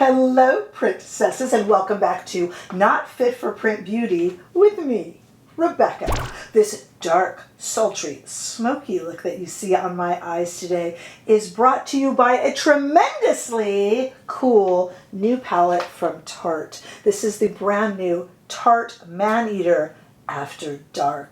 Hello, princesses, and welcome back to Not Fit for Print Beauty with me, Rebecca. This dark, sultry, smoky look that you see on my eyes today is brought to you by a tremendously cool new palette from Tarte. This is the brand new Tarte Maneater After Dark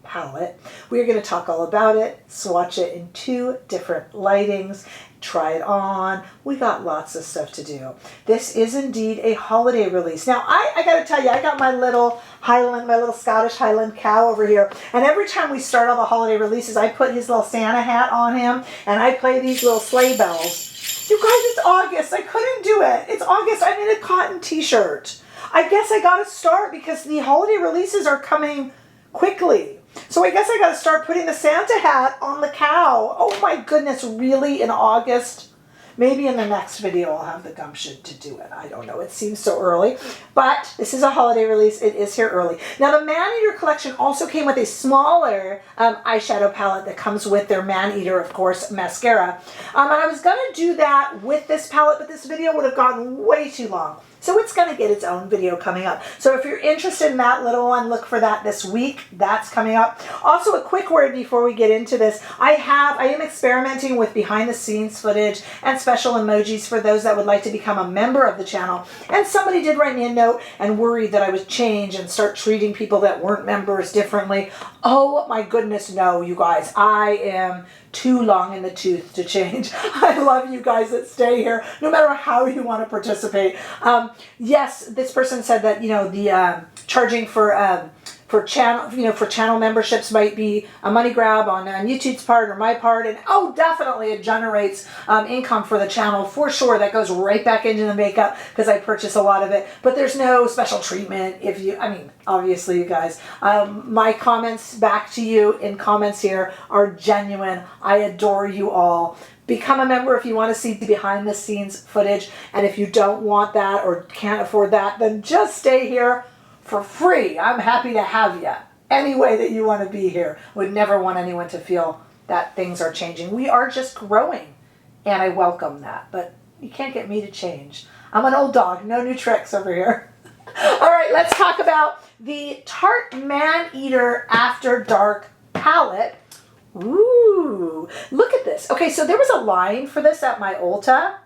palette. We're going to talk all about it, swatch it in 2 different lightings, try it on. We got lots of stuff to do. This is indeed a holiday release. Now, I got to tell you, I got my little Highland, my little Scottish Highland cow over here, and every time we start all the holiday releases, I put his little Santa hat on him, and I play these little sleigh bells. You guys, it's August. I couldn't do it. It's August. I'm in a cotton t-shirt. I guess I got to start because the holiday releases are coming quickly. So I guess I got to start putting the Santa hat on the cow. Oh my goodness, really, in August? Maybe in the next video I'll have the gumption to do it. I don't know. It seems so early. But this is a holiday release. It is here early. Now the Maneater collection also came with a smaller eyeshadow palette that comes with their Maneater, of course, mascara. And I was going to do that with this palette, but this video would have gotten way too long. So it's going to get its own video coming up. So if you're interested in that little one, look for that this week. That's coming up. Also, a quick word before we get into this. I am experimenting with behind the scenes footage and special emojis for those that would like to become a member of the channel. And somebody did write me a note and worried that I would change and start treating people that weren't members differently. Oh my goodness, no, you guys. I am too long in the tooth to change. I love you guys that stay here, no matter how you want to participate. Yes, this person said that, you know, the charging for channel memberships might be a money grab on YouTube's part or my part, and oh, definitely it generates income for the channel for sure. That goes right back into the makeup because I purchase a lot of it, but there's no special treatment if you, I mean, obviously you guys, my comments back to you in comments here are genuine. I adore you all. Become a member if you want to see behind the scenes footage, and if you don't want that or can't afford that, then just stay here for free. I'm happy to have you any way that you want to be here. Would never want anyone to feel that things are changing. We are just growing, and I welcome that, but you can't get me to change. I'm an old dog. No new tricks over here. All right, let's talk about the Tarte Maneater After Dark palette. Ooh, look at this. Okay, so there was a line for this at my Ulta,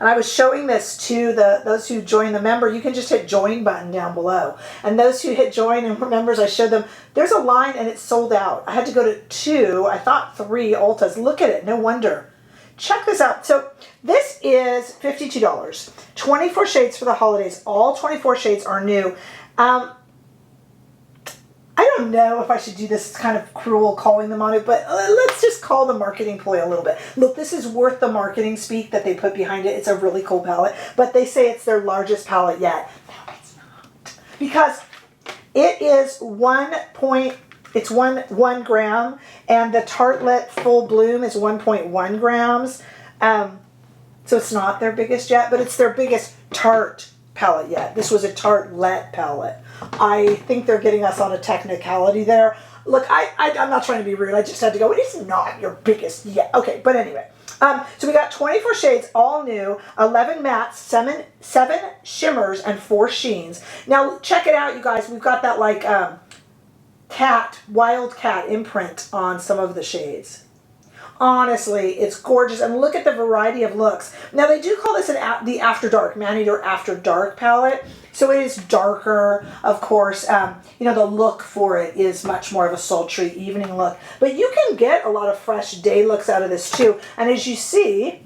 and I was showing this to those who join the member. You can just hit join button down below. And those who hit join and were members, I showed them, there's a line and it's sold out. I had to go to 2, I thought 3 Ultas. Look at it, no wonder. Check this out. So this is $52. 24 shades for the holidays. All 24 shades are new. I don't know if I should do this. It's kind of cruel calling them on it, but let's just call the marketing ploy a little bit. Look, this is worth the marketing speak that they put behind it. It's a really cool palette, but they say it's their largest palette yet. No, it's not. Because it is 1 gram, and the Tartelette Full Bloom is 1.1 grams. So it's not their biggest yet, but it's their biggest Tarte palette yet. This was a Tartelette palette. I think they're getting us on a technicality there. Look, I'm not trying to be rude. I just had to go, it is not your biggest yet. Okay, but anyway. So we got 24 shades, all new, 11 mattes, 7 shimmers, and 4 sheens. Now, check it out, you guys. We've got that, like, wild cat imprint on some of the shades. Honestly, it's gorgeous, and look at the variety of looks. Now, they do call this the After Dark, Maneater After Dark palette, so it is darker, of course. You know, the look for it is much more of a sultry evening look, but you can get a lot of fresh day looks out of this too, and as you see,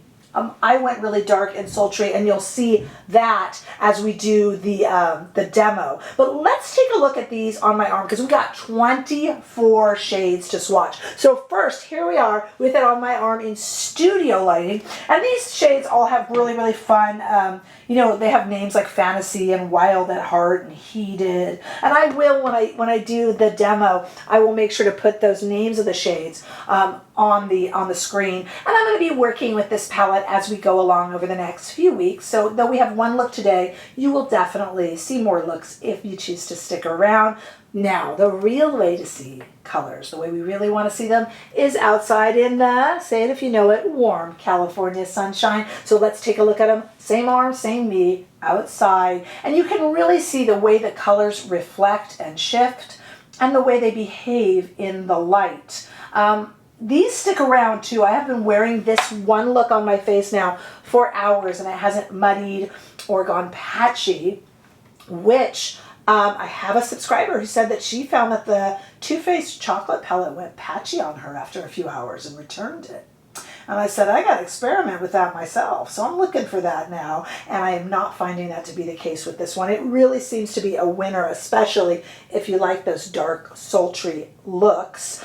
I went really dark and sultry, and you'll see that as we do the demo. But let's take a look at these on my arm because we got 24 shades to swatch. So first, here we are with it on my arm in studio lighting, and these shades all have really, really fun. You know, they have names like Fantasy and Wild at Heart and Heated. And I will, when I do the demo, I will make sure to put those names of the shades on the screen. And I'm going to be working with this palette as we go along over the next few weeks. So though we have one look today, you will definitely see more looks if you choose to stick around. Now, the real way to see colors, the way we really want to see them, is outside in the, say it if you know it, warm California sunshine. So let's take a look at them. Same arm, same me, outside. And you can really see the way the colors reflect and shift and the way they behave in the light. These stick around too. I have been wearing this one look on my face now for hours and it hasn't muddied or gone patchy, which I have a subscriber who said that she found that the Too Faced chocolate palette went patchy on her after a few hours and returned it. And I said, I got to experiment with that myself. So I'm looking for that now. And I am not finding that to be the case with this one. It really seems to be a winner, especially if you like those dark, sultry looks.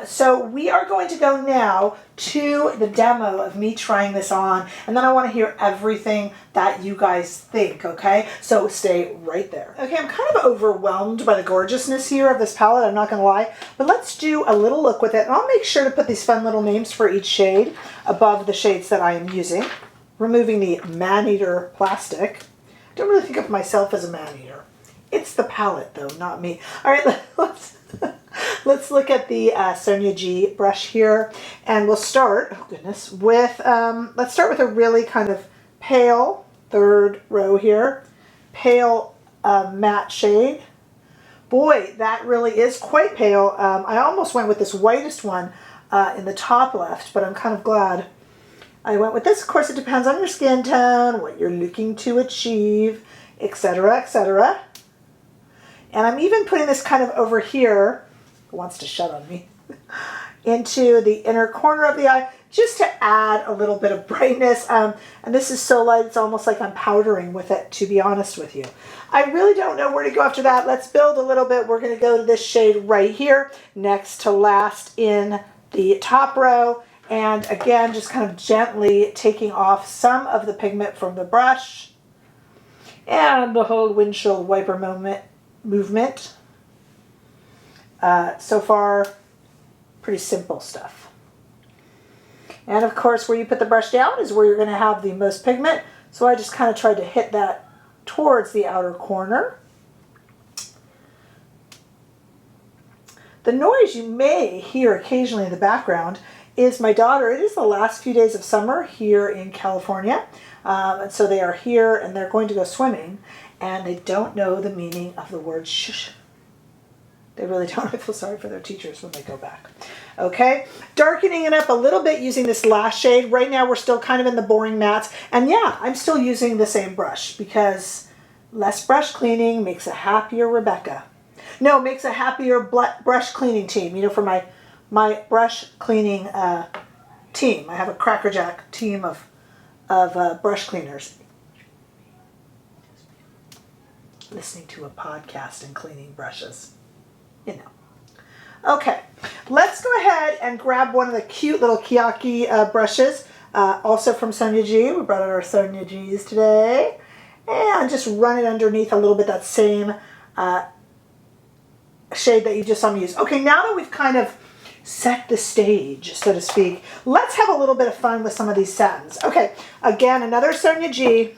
So we are going to go now to the demo of me trying this on. And then I want to hear everything that you guys think, okay? So stay right there. Okay, I'm kind of overwhelmed by the gorgeousness here of this palette, I'm not going to lie. But let's do a little look with it. And I'll make sure to put these fun little names for each shade above the shades that I am using. Removing the Maneater plastic. I don't really think of myself as a Maneater. It's the palette though, not me. All right, let's look at the Sonia G brush here. And we'll start, oh goodness, with, let's start with a really kind of pale, third row here, pale matte shade. Boy, that really is quite pale. I almost went with this whitest one in the top left, but I'm kind of glad I went with this. Of course, it depends on your skin tone, what you're looking to achieve, etc., etc. And I'm even putting this kind of over here, it wants to shut on me, into the inner corner of the eye, just to add a little bit of brightness. And this is so light, it's almost like I'm powdering with it, to be honest with you. I really don't know where to go after that. Let's build a little bit. We're going to go to this shade right here, next to last in the top row. And again, just kind of gently taking off some of the pigment from the brush. And the whole windshield wiper movement. So far, pretty simple stuff. And of course, where you put the brush down is where you're going to have the most pigment. So I just kind of tried to hit that towards the outer corner. The noise you may hear occasionally in the background is my daughter. It is the last few days of summer here in California. And so they are here and they're going to go swimming. And they don't know the meaning of the word shush. They really don't. I feel sorry for their teachers when they go back. Okay, darkening it up a little bit using this last shade. Right now we're still kind of in the boring mattes. And yeah, I'm still using the same brush because less brush cleaning makes a happier Rebecca. No, makes a happier brush cleaning team. You know, for my brush cleaning team. I have a Cracker Jack team of brush cleaners. Listening to a podcast and cleaning brushes. You know. Okay, let's go ahead and grab one of the cute little Kiyaki brushes, also from Sonia G. We brought out our Sonia G's today. And just run it underneath a little bit, that same shade that you just saw me use. Okay, now that we've kind of set the stage, so to speak, let's have a little bit of fun with some of these satins. Okay, again, another Sonia G.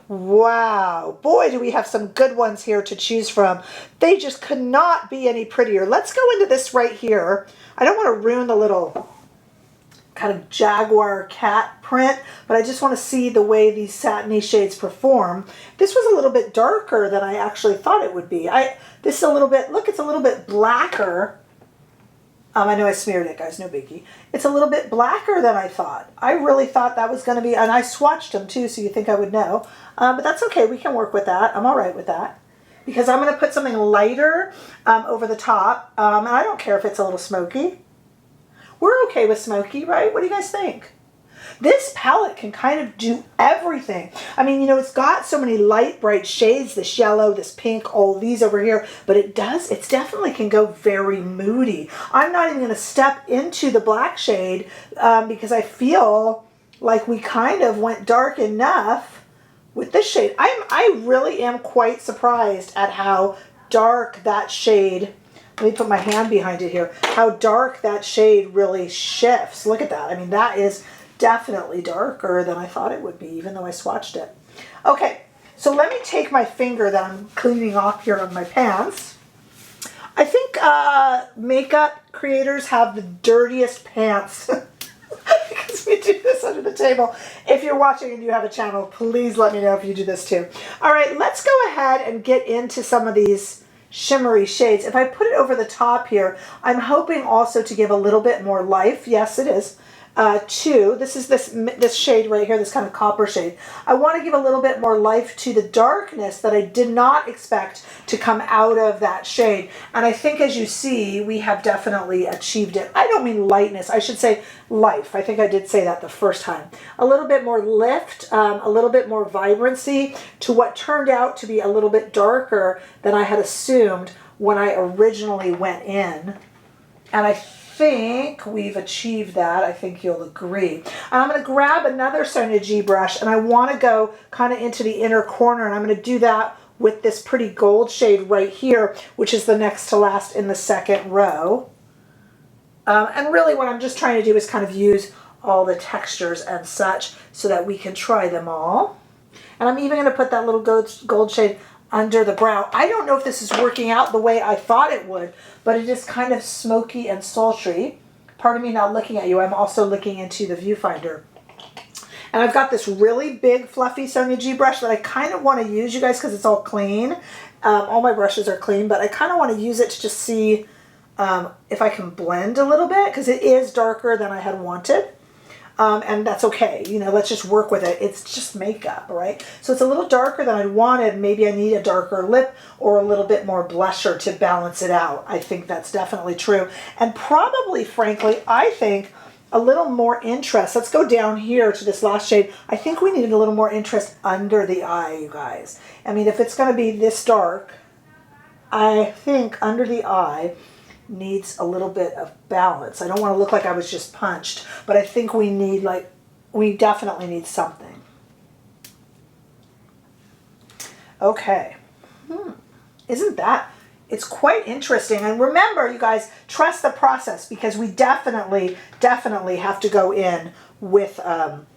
Wow, boy, do we have some good ones here to choose from. They just could not be any prettier. Let's go into this right here. I don't want to ruin the little kind of jaguar cat print, but I just want to see the way these satiny shades perform. This was a little bit darker than I actually thought it would be. This is a little bit, look, it's a little bit blacker. I know I smeared it, guys, no biggie. It's a little bit blacker than I thought. I really thought that was going to be, and I swatched them too, so you think I would know. But that's okay, we can work with that. I'm all right with that. Because I'm going to put something lighter over the top. And I don't care if it's a little smoky. We're okay with smoky, right? What do you guys think? This palette can kind of do everything. I mean, you know, it's got so many light, bright shades, this yellow, this pink, all these over here, but it definitely can go very moody. I'm not even going to step into the black shade because I feel like we kind of went dark enough with this shade. I really am quite surprised at how dark that shade let me put my hand behind it here, how dark that shade really shifts. Look at that. I mean, that is definitely darker than I thought it would be, even though I swatched it. Okay, so let me take my finger that I'm cleaning off here on my pants. I think makeup creators have the dirtiest pants because we do this under the table. If you're watching and you have a channel, please let me know if you do this too. All right, let's go ahead and get into some of these shimmery shades. If I put it over the top here, I'm hoping also to give a little bit more life. Yes, it is. This is this shade right here, this kind of copper shade. I want to give a little bit more life to the darkness that I did not expect to come out of that shade. And I think, as you see, we have definitely achieved it. I don't mean lightness, I should say life. I think I did say that the first time. A little bit more lift, a little bit more vibrancy to what turned out to be a little bit darker than I had assumed when I originally went in. And I think we've achieved that. I think you'll agree. I'm going to grab another Sonia G brush, and I want to go kind of into the inner corner, and I'm going to do that with this pretty gold shade right here, which is the next to last in the second row. And really what I'm just trying to do is kind of use all the textures and such so that we can try them all. And I'm even going to put that little gold shade under the brow. I don't know if this is working out the way I thought it would, but it is kind of smoky and sultry. Pardon me not looking at you. I'm also looking into the viewfinder. And I've got this really big fluffy Sonia G brush that I kind of want to use, you guys, because it's all clean. All my brushes are clean, but I kind of want to use it to just see if I can blend a little bit, because it is darker than I had wanted. And that's okay, you know, let's just work with it. It's just makeup, right? So it's a little darker than I wanted. Maybe I need a darker lip or a little bit more blusher to balance it out. I think that's definitely true. And probably, frankly, I think a little more interest. Let's go down here to this last shade. I think we need a little more interest under the eye, you guys. I mean, if it's going to be this dark, I think under the eye needs a little bit of balance. I don't want to look like I was just punched, but I think we need, we definitely need something. Okay. Isn't that, it's quite interesting. And remember, you guys, trust the process, because we definitely have to go in with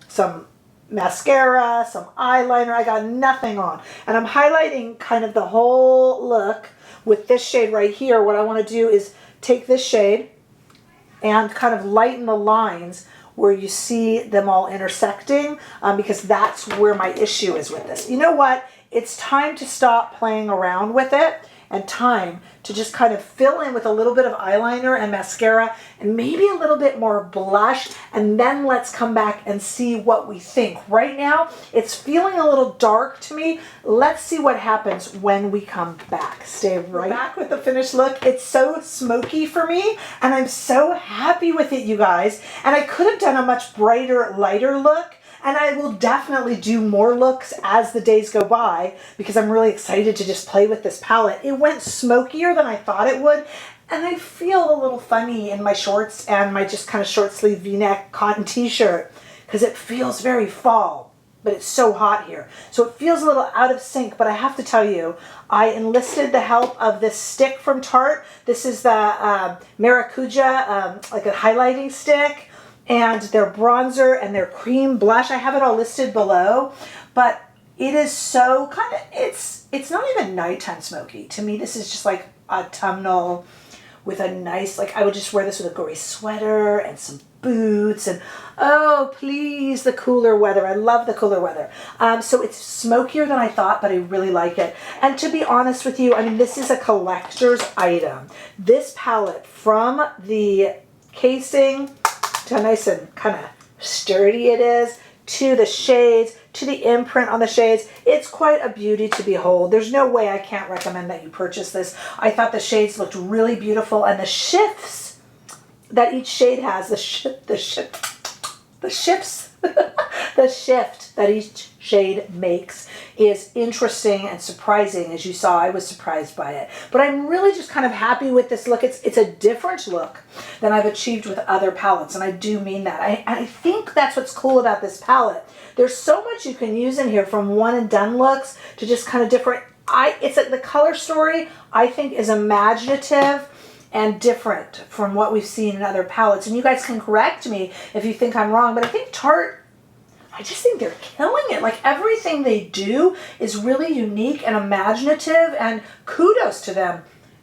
some mascara, some eyeliner. I got nothing on. And I'm highlighting kind of the whole look with this shade right here. What I want to do is take this shade and kind of lighten the lines where you see them all intersecting, because that's where my issue is with this. You know what? It's time to stop playing around with it and time to just kind of fill in with a little bit of eyeliner and mascara and maybe a little bit more blush, and then let's come back and see what we think. Right now, it's feeling a little dark to me. Let's see what happens when we come back. Stay right back with the finished look. It's so smoky for me, and I'm so happy with it, you guys. And I could have done a much brighter, lighter look, and I will definitely do more looks as the days go by, because I'm really excited to just play with this palette. It went smokier than I thought it would, and I feel a little funny in my shorts and my just kind of short sleeve v-neck cotton t-shirt, because it feels very fall, but it's so hot here. So it feels a little out of sync, but I have to tell you, I enlisted the help of this stick from Tarte. This is the Maracuja, like a highlighting stick, and their bronzer and their cream blush. I have it all listed below, but it is so kind of, it's not even nighttime smoky. To me, this is just like autumnal with a nice, like I would just wear this with a gray sweater and some boots, and oh, please, the cooler weather. I love the cooler weather. So it's smokier than I thought, but I really like it. And to be honest with you, I mean, this is a collector's item. This palette, from the casing to how nice and kind of sturdy it is, to the shades, to the imprint on the shades, it's quite a beauty to behold. There's no way I can't recommend that you purchase this. I thought the shades looked really beautiful, and the shifts that each shade has, the shift that each shade makes is interesting and surprising. As you saw, I was surprised by it. But I'm really just kind of happy with this look. It's a different look than I've achieved with other palettes, and I do mean that. I think that's what's cool about this palette. There's so much you can use in here, from one and done looks to just kind of different. It's like the color story, I think, is imaginative. and different from what we've seen in other palettes. And you guys can correct me if you think I'm wrong, but I think Tarte, I just think they're killing it. Like everything they do is really unique and imaginative, and kudos to them.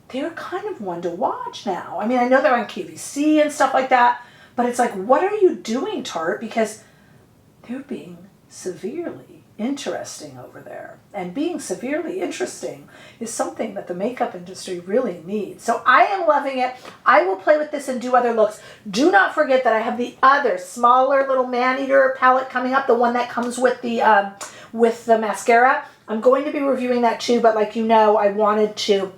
They're kind of one to watch now. I mean, I know they're on QVC and stuff like that, but it's like, what are you doing, Tarte? Because they're being severely interesting over there. And being severely interesting is something that the makeup industry really needs. So I am loving it. I will play with this and do other looks. Do not forget that I have the other smaller little Maneater palette coming up, the one that comes with the mascara. I'm going to be reviewing that too, but like you know, I wanted to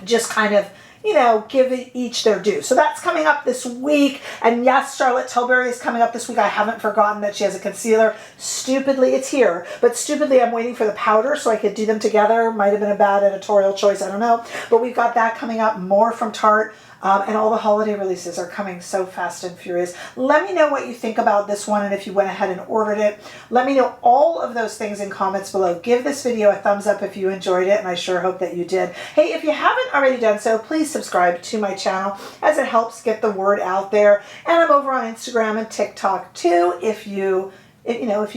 just kind of, you know, give it each their due. So that's coming up this week. And yes, Charlotte Tilbury is coming up this week. I haven't forgotten that she has a concealer. Stupidly, it's here. But stupidly, I'm waiting for the powder so I could do them together. Might have been a bad editorial choice. I don't know. But we've got that coming up. More from Tarte. And all the holiday releases are coming so fast and furious. Let me know what you think about this one and if you went ahead and ordered it. Let me know all of those things in comments below. Give this video a thumbs up if you enjoyed it, and I sure hope that you did. Hey, if you haven't already done so, please subscribe to my channel as it helps get the word out there. And I'm over on Instagram and TikTok too. If you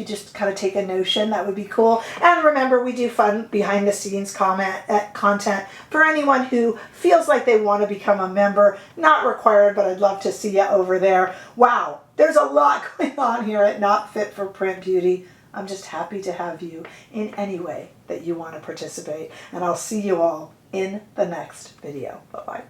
just kind of take a notion, that would be cool. And remember, we do fun behind the scenes content for anyone who feels like they want to become a member. Not required, but I'd love to see you over there. Wow, there's a lot going on here at Not Fit for Print Beauty. I'm just happy to have you in any way that you want to participate. And I'll see you all in the next video. Bye-bye.